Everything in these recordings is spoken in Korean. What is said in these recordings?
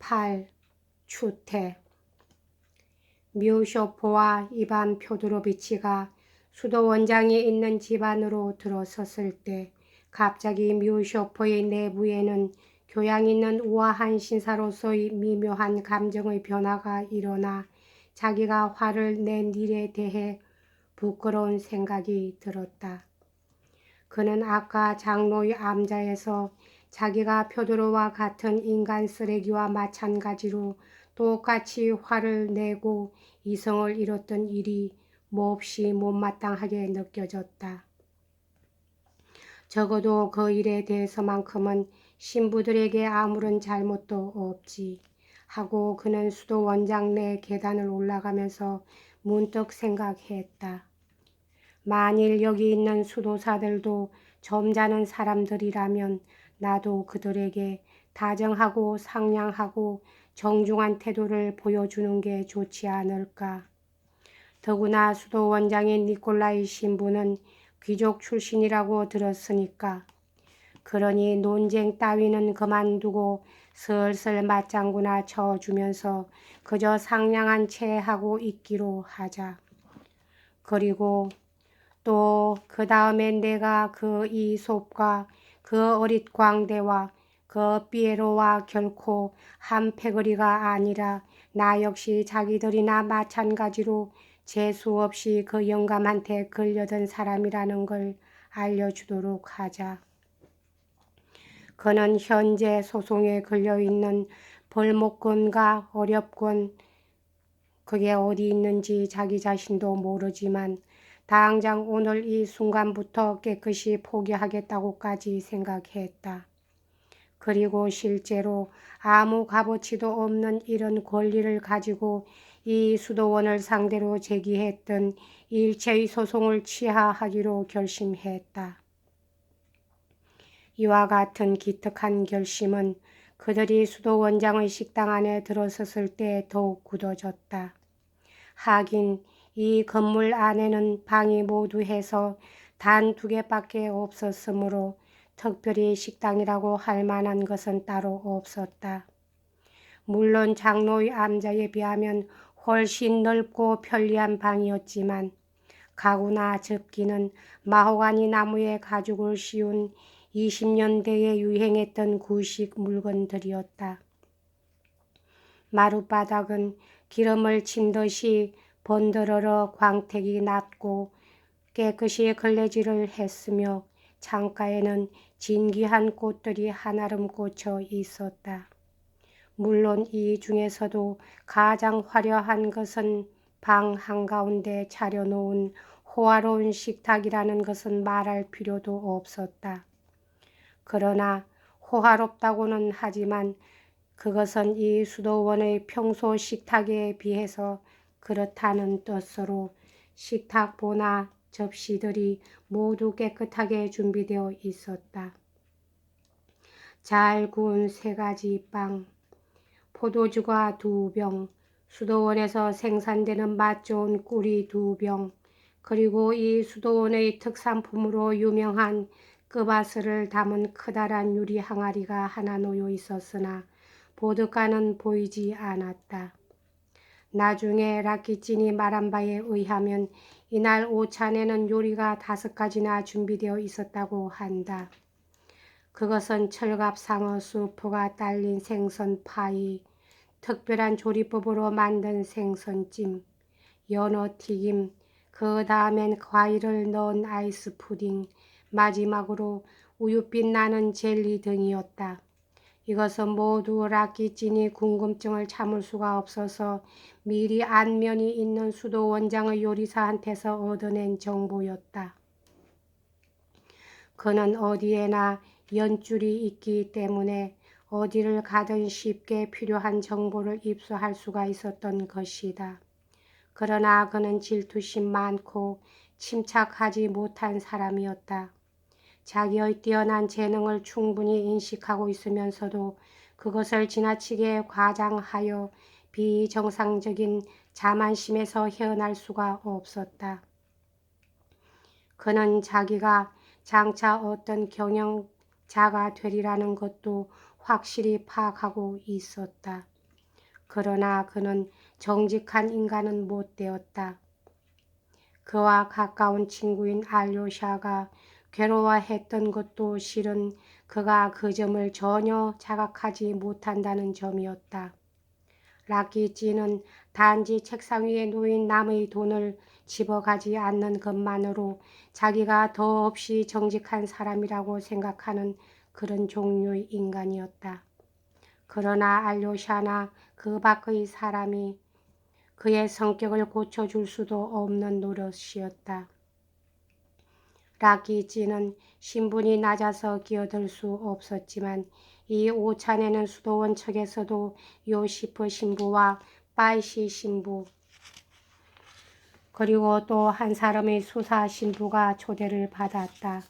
8. 추태. 뮤쇼포와 이반 표드로비치가 수도 원장이 있는 집안으로 들어섰을 때 갑자기 뮤쇼포의 내부에는 교양 있는 우아한 신사로서의 미묘한 감정의 변화가 일어나 자기가 화를 낸 일에 대해 부끄러운 생각이 들었다. 그는 아까 장로의 암자에서 자기가 표드로와 같은 인간 쓰레기와 마찬가지로 똑같이 화를 내고 이성을 잃었던 일이 몹시 못마땅하게 느껴졌다. 적어도 그 일에 대해서만큼은 신부들에게 아무런 잘못도 없지 하고 그는 수도 원장 내 계단을 올라가면서 문득 생각했다. 만일 여기 있는 수도사들도 점잖은 사람들이라면 나도 그들에게 다정하고 상냥하고 정중한 태도를 보여주는 게 좋지 않을까. 더구나 수도 원장인 니콜라이 신부는 귀족 출신이라고 들었으니까. 그러니 논쟁 따위는 그만두고 슬슬 맞장구나 쳐주면서 그저 상냥한 채 하고 있기로 하자. 그리고 또 그 다음에 내가 그 이솝과 그 어릿 광대와 그 삐에로와 결코 한 패거리가 아니라 나 역시 자기들이나 마찬가지로 재수 없이 그 영감한테 걸려든 사람이라는 걸 알려주도록 하자. 그는 현재 소송에 걸려있는 벌목권과 어렵권, 그게 어디 있는지 자기 자신도 모르지만 당장 오늘 이 순간부터 깨끗이 포기하겠다고까지 생각했다. 그리고 실제로 아무 값어치도 없는 이런 권리를 가지고 이 수도원을 상대로 제기했던 일체의 소송을 취하하기로 결심했다. 이와 같은 기특한 결심은 그들이 수도원장의 식당 안에 들어섰을 때 더욱 굳어졌다. 하긴 이 건물 안에는 방이 모두 해서 단 2개밖에 없었으므로 특별히 식당이라고 할 만한 것은 따로 없었다. 물론 장로의 암자에 비하면 훨씬 넓고 편리한 방이었지만 가구나 접기는 마호가니 나무에 가죽을 씌운 20년대에 유행했던 구식 물건들이었다. 마룻바닥은 기름을 침듯이 번들어러 광택이 났고 깨끗이 걸레질을 했으며 창가에는 진귀한 꽃들이 한아름 꽂혀 있었다. 물론 이 중에서도 가장 화려한 것은 방 한가운데 차려놓은 호화로운 식탁이라는 것은 말할 필요도 없었다. 그러나 호화롭다고는 하지만 그것은 이 수도원의 평소 식탁에 비해서 그렇다는 뜻으로 식탁보나 접시들이 모두 깨끗하게 준비되어 있었다. 잘 구운 3가지 빵, 포도주가 2병, 수도원에서 생산되는 맛 좋은 꿀이 2병, 그리고 이 수도원의 특산품으로 유명한 끄바스를 담은 커다란 유리 항아리가 하나 놓여 있었으나 보드카는 보이지 않았다. 나중에 라키친이 말한 바에 의하면 이날 오찬에는 요리가 5가지나 준비되어 있었다고 한다. 그것은 철갑 상어 수프가 딸린 생선 파이, 특별한 조리법으로 만든 생선찜, 연어 튀김, 그 다음엔 과일을 넣은 아이스 푸딩, 마지막으로 우유빛 나는 젤리 등이었다. 이것은 모두 라키친이 궁금증을 참을 수가 없어서 미리 안면이 있는 수도 원장의 요리사한테서 얻어낸 정보였다. 그는 어디에나 연줄이 있기 때문에 어디를 가든 쉽게 필요한 정보를 입수할 수가 있었던 것이다. 그러나 그는 질투심 많고 침착하지 못한 사람이었다. 자기의 뛰어난 재능을 충분히 인식하고 있으면서도 그것을 지나치게 과장하여 비정상적인 자만심에서 헤어날 수가 없었다. 그는 자기가 장차 어떤 경영자가 되리라는 것도 확실히 파악하고 있었다. 그러나 그는 정직한 인간은 못 되었다. 그와 가까운 친구인 알료샤가 괴로워했던 것도 실은 그가 그 점을 전혀 자각하지 못한다는 점이었다. 라키찌는 단지 책상 위에 놓인 남의 돈을 집어가지 않는 것만으로 자기가 더없이 정직한 사람이라고 생각하는 그런 종류의 인간이었다. 그러나 알료샤나 그 밖의 사람이 그의 성격을 고쳐줄 수도 없는 노릇이었다. 라키찌는 신분이 낮아서 끼어들 수 없었지만 이 오찬에는 수도원 측에서도 요시프 신부와 빠이시 신부 그리고 또 한 사람의 수사 신부가 초대를 받았다.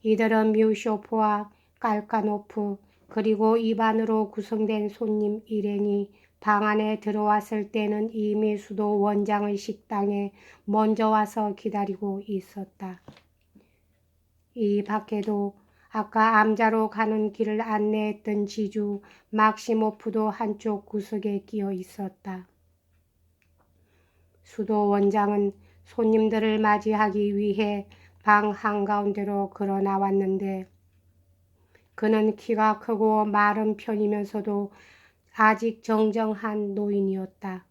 이들은 뮤쇼프와 깔까노프 그리고 입안으로 구성된 손님 일행이 방 안에 들어왔을 때는 이미 수도 원장의 식당에 먼저 와서 기다리고 있었다. 이 밖에도 아까 암자로 가는 길을 안내했던 지주 막시모프도 한쪽 구석에 끼어 있었다. 수도 원장은 손님들을 맞이하기 위해 방 한가운데로 걸어 나왔는데 그는 키가 크고 마른 편이면서도 아직 정정한 노인이었다.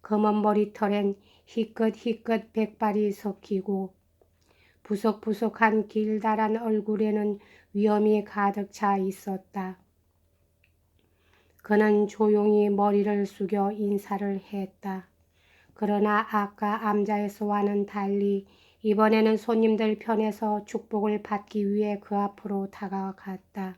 검은 머리털엔 희끗희끗 백발이 섞이고 부석부석한 길다란 얼굴에는 위험이 가득 차 있었다. 그는 조용히 머리를 숙여 인사를 했다. 그러나 아까 암자에서와는 달리 이번에는 손님들 편에서 축복을 받기 위해 그 앞으로 다가갔다.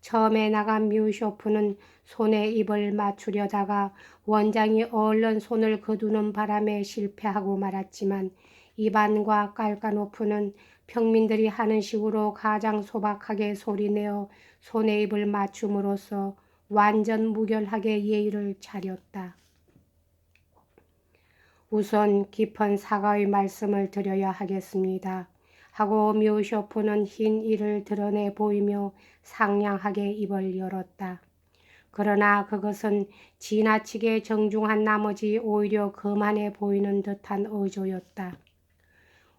처음에 나간 뮤쇼프는 손에 입을 맞추려다가 원장이 얼른 손을 거두는 바람에 실패하고 말았지만 이반과 깔까노프는 평민들이 하는 식으로 가장 소박하게 소리내어 손에 입을 맞춤으로써 완전 무결하게 예의를 차렸다. 우선 깊은 사과의 말씀을 드려야 하겠습니다. 하고 뮤쇼프는 흰 이를 드러내 보이며 상냥하게 입을 열었다. 그러나 그것은 지나치게 정중한 나머지 오히려 거만해 보이는 듯한 어조였다.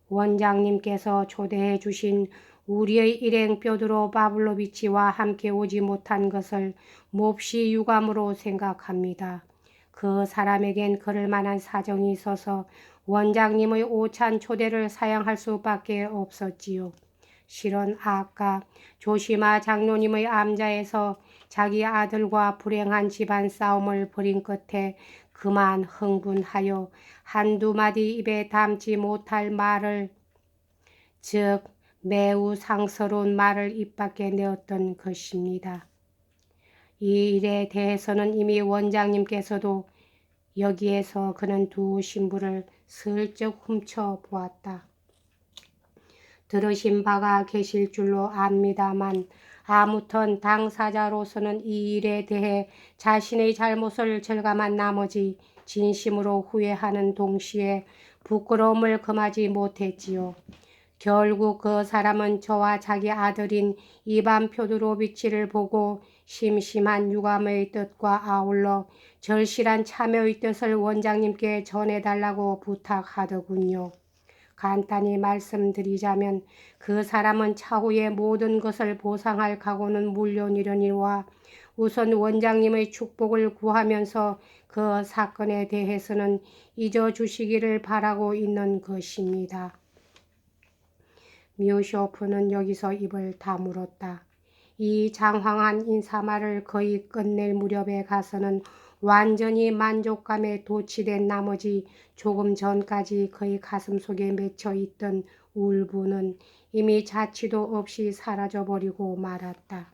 원장님께서 초대해 주신 우리의 일행 뾰드로 파블로비치와 함께 오지 못한 것을 몹시 유감으로 생각합니다. 그 사람에겐 그럴 만한 사정이 있어서 원장님의 오찬 초대를 사양할 수밖에 없었지요. 실은 아까 조시마 장로님의 암자에서 자기 아들과 불행한 집안 싸움을 벌인 끝에 그만 흥분하여 한두 마디 입에 담지 못할 말을, 즉 매우 상스러운 말을 입 밖에 내었던 것입니다. 이 일에 대해서는 이미 원장님께서도 여기에서 그는 두 신부를 슬쩍 훔쳐보았다. 들으신 바가 계실 줄로 압니다만 아무튼 당사자로서는 이 일에 대해 자신의 잘못을 절감한 나머지 진심으로 후회하는 동시에 부끄러움을 금하지 못했지요. 결국 그 사람은 저와 자기 아들인 이반 뾰드로비치를 보고 심심한 유감의 뜻과 아울러 절실한 참여의 뜻을 원장님께 전해달라고 부탁하더군요. 간단히 말씀드리자면 그 사람은 차후에 모든 것을 보상할 각오는 물론이려니와 우선 원장님의 축복을 구하면서 그 사건에 대해서는 잊어주시기를 바라고 있는 것입니다. 뮤쇼프는 여기서 입을 다물었다. 이 장황한 인사말을 거의 끝낼 무렵에 가서는 완전히 만족감에 도취된 나머지 조금 전까지 그의 가슴속에 맺혀 있던 울분은 이미 자취도 없이 사라져버리고 말았다.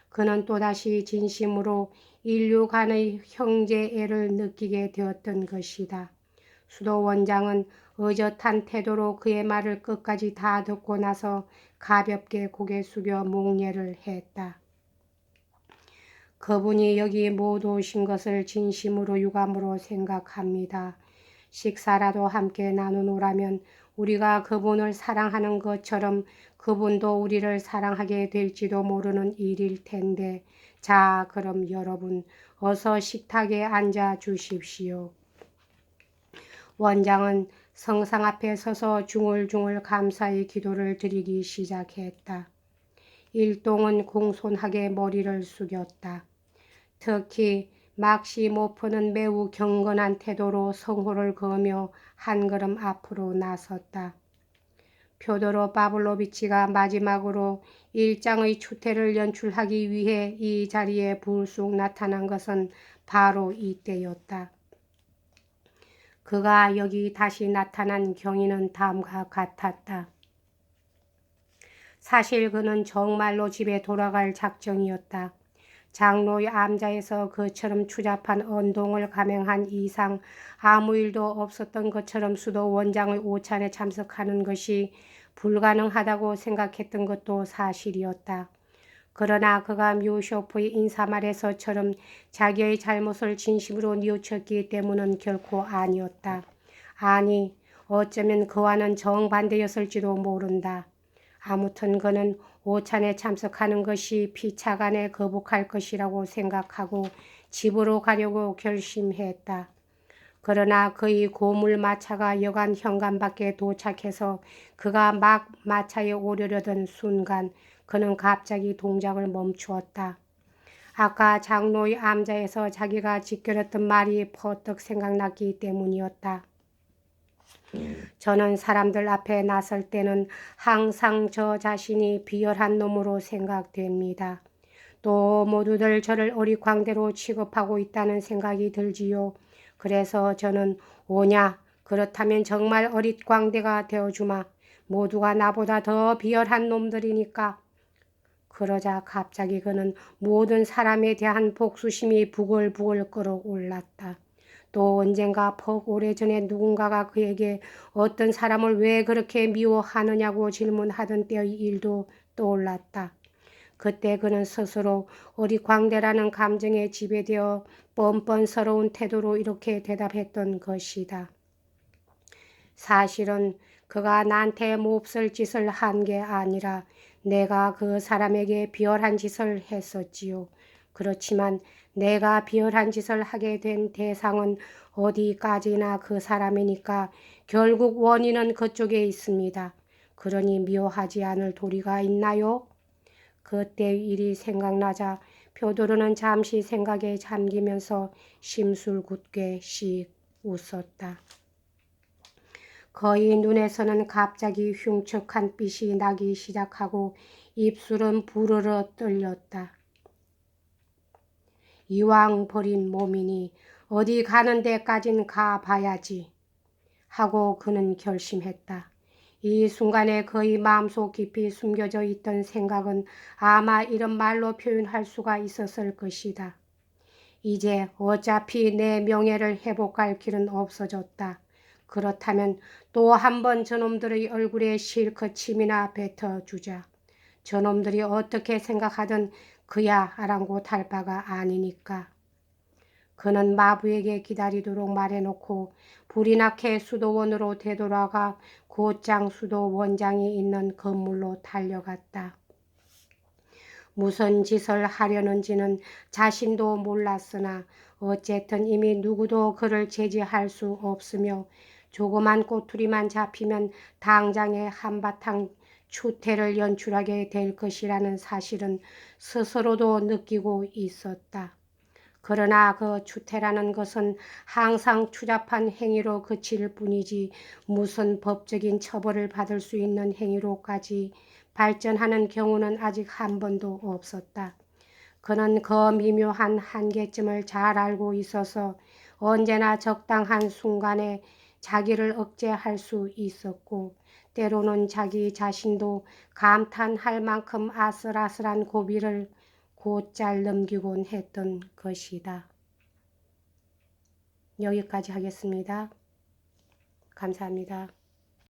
그는 또다시 진심으로 인류 간의 형제애를 느끼게 되었던 것이다. 수도 원장은 의젓한 태도로 그의 말을 끝까지 다 듣고 나서 가볍게 고개 숙여 묵례를 했다. 그분이 여기 못 오신 것을 진심으로 유감으로 생각합니다. 식사라도 함께 나누노라면 우리가 그분을 사랑하는 것처럼 그분도 우리를 사랑하게 될지도 모르는 일일 텐데. 자, 그럼 여러분 어서 식탁에 앉아 주십시오. 원장은 성상 앞에 서서 중얼중얼 감사의 기도를 드리기 시작했다. 일동은 공손하게 머리를 숙였다. 특히 막시모프는 매우 경건한 태도로 성호를 그으며 한 걸음 앞으로 나섰다. 표도로 파블로비치가 마지막으로 일장의 추태를 연출하기 위해 이 자리에 불쑥 나타난 것은 바로 이때였다. 그가 여기 다시 나타난 경위는 다음과 같았다. 사실 그는 정말로 집에 돌아갈 작정이었다. 장로의 암자에서 그처럼 추잡한 언동을 감행한 이상 아무 일도 없었던 것처럼 수도 원장의 오찬에 참석하는 것이 불가능하다고 생각했던 것도 사실이었다. 그러나 그가 묘쇼프의 인사말에서처럼 자기의 잘못을 진심으로 뉘우쳤기 때문은 결코 아니었다. 아니, 어쩌면 그와는 정반대였을지도 모른다. 아무튼 그는 오찬에 참석하는 것이 피차간에 거북할 것이라고 생각하고 집으로 가려고 결심했다. 그러나 그의 고물 마차가 여간 현관 밖에 도착해서 그가 막 마차에 오르려던 순간 그는 갑자기 동작을 멈추었다. 아까 장로의 암자에서 자기가 짓거렸던 말이 퍼뜩 생각났기 때문이었다. 저는 사람들 앞에 나설 때는 항상 저 자신이 비열한 놈으로 생각됩니다. 또 모두들 저를 어리광대로 취급하고 있다는 생각이 들지요. 그래서 저는 오냐, 그렇다면 정말 어릿광대가 되어주마. 모두가 나보다 더 비열한 놈들이니까. 그러자 갑자기 그는 모든 사람에 대한 복수심이 부글부글 끓어올랐다. 또 언젠가 퍽 오래전에 누군가가 그에게 어떤 사람을 왜 그렇게 미워하느냐고 질문하던 때의 일도 떠올랐다. 그때 그는 스스로 어리광대라는 감정에 지배되어 뻔뻔스러운 태도로 이렇게 대답했던 것이다. 사실은 그가 나한테 몹쓸 짓을 한 게 아니라 내가 그 사람에게 비열한 짓을 했었지요. 그렇지만 내가 비열한 짓을 하게 된 대상은 어디까지나 그 사람이니까 결국 원인은 그쪽에 있습니다. 그러니 미워하지 않을 도리가 있나요? 그때 일이 생각나자 표도르는 잠시 생각에 잠기면서 심술궂게 씩 웃었다. 그의 눈에서는 갑자기 흉측한 빛이 나기 시작하고 입술은 부르르 떨렸다. 이왕 버린 몸이니 어디 가는 데까진 가봐야지 하고 그는 결심했다. 이 순간에 그의 마음속 깊이 숨겨져 있던 생각은 아마 이런 말로 표현할 수가 있었을 것이다. 이제 어차피 내 명예를 회복할 길은 없어졌다. 그렇다면 또 한 번 저놈들의 얼굴에 실컷 침이나 뱉어주자. 저놈들이 어떻게 생각하든 그야 아랑곳할 바가 아니니까. 그는 마부에게 기다리도록 말해놓고 불이 나게 수도원으로 되돌아가 곧장 수도 원장이 있는 건물로 달려갔다. 무슨 짓을 하려는지는 자신도 몰랐으나 어쨌든 이미 누구도 그를 제지할 수 없으며 조그만 꼬투리만 잡히면 당장에 한바탕 추태를 연출하게 될 것이라는 사실은 스스로도 느끼고 있었다. 그러나 그 추태라는 것은 항상 추잡한 행위로 그칠 뿐이지 무슨 법적인 처벌을 받을 수 있는 행위로까지 발전하는 경우는 아직 한 번도 없었다. 그는 그 미묘한 한계점을 잘 알고 있어서 언제나 적당한 순간에 자기를 억제할 수 있었고 때로는 자기 자신도 감탄할 만큼 아슬아슬한 고비를 곧잘 넘기곤 했던 것이다. 여기까지 하겠습니다. 감사합니다.